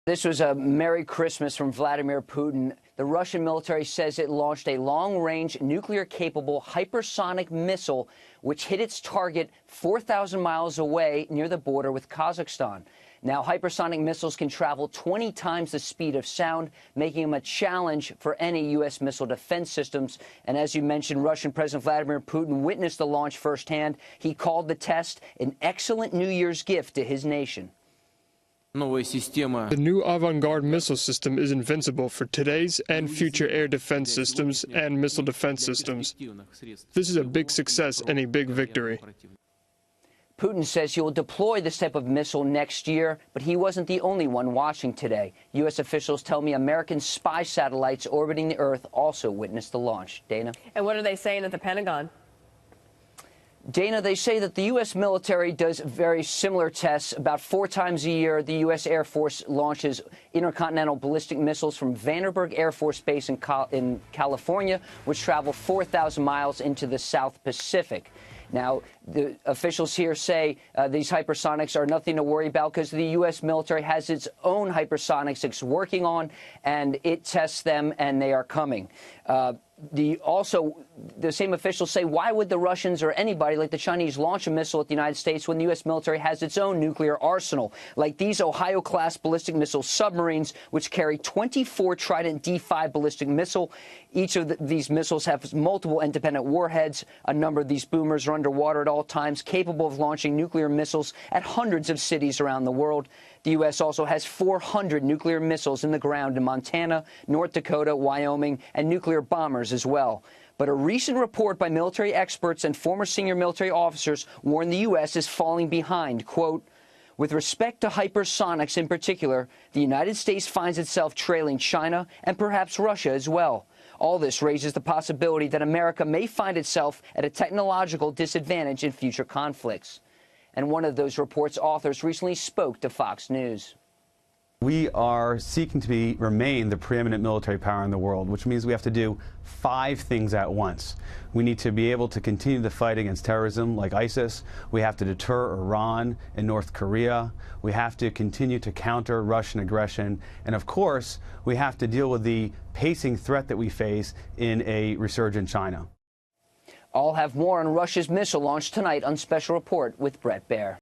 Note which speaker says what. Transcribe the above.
Speaker 1: This was a Merry Christmas from Vladimir Putin. The Russian military says it launched a long-range, nuclear-capable hypersonic missile, which hit its target 4,000 miles away near the border with Kazakhstan. Now, hypersonic missiles can travel 20 times the speed of sound, making them a challenge for any U.S. missile defense systems. And as you mentioned, Russian President Vladimir Putin witnessed the launch firsthand. He called the test an excellent New Year's gift to his nation.
Speaker 2: The new avant-garde missile system is invincible for today's and future air defense systems and missile defense systems. This is a big success and a big victory.
Speaker 1: Putin says he will deploy this type of missile next year, but he wasn't the only one watching today. U.S. officials tell me American spy satellites orbiting the Earth also witnessed the launch. Dana?
Speaker 3: And what are they saying at the Pentagon?
Speaker 1: Dana, they say that the U.S. military does very similar tests. About 4 times a year, the U.S. Air Force launches intercontinental ballistic missiles from Vandenberg Air Force Base in California, which travel 4,000 miles into the South Pacific. Now, the officials here say these hypersonics are nothing to worry about because the U.S. military has its own hypersonics it's working on, and it tests them, and they are coming. The same officials say, why would the Russians or anybody like the Chinese launch a missile at the United States when the U.S. military has its own nuclear arsenal, like these Ohio-class ballistic missile submarines, which carry 24 Trident D5 ballistic missile. Each of these missiles have multiple independent warheads. A number of these boomers are underwater at all times, capable of launching nuclear missiles at hundreds of cities around the world. The U.S. also has 400 nuclear missiles in the ground in Montana, North Dakota, Wyoming, and nuclear bombers as well. But a recent report by military experts and former senior military officers warned the U.S. is falling behind. Quote, with respect to hypersonics in particular, the United States finds itself trailing China and perhaps Russia as well. All this raises the possibility that America may find itself at a technological disadvantage in future conflicts. And one of those report's authors recently spoke to Fox News.
Speaker 4: We are seeking to remain the preeminent military power in the world, which means we have to do 5 things at once. We need to be able to continue the fight against terrorism like ISIS. We have to deter Iran and North Korea. We have to continue to counter Russian aggression. And of course, we have to deal with the pacing threat that we face in a resurgent China.
Speaker 1: I'll have more on Russia's missile launch tonight on Special Report with Brett Baer.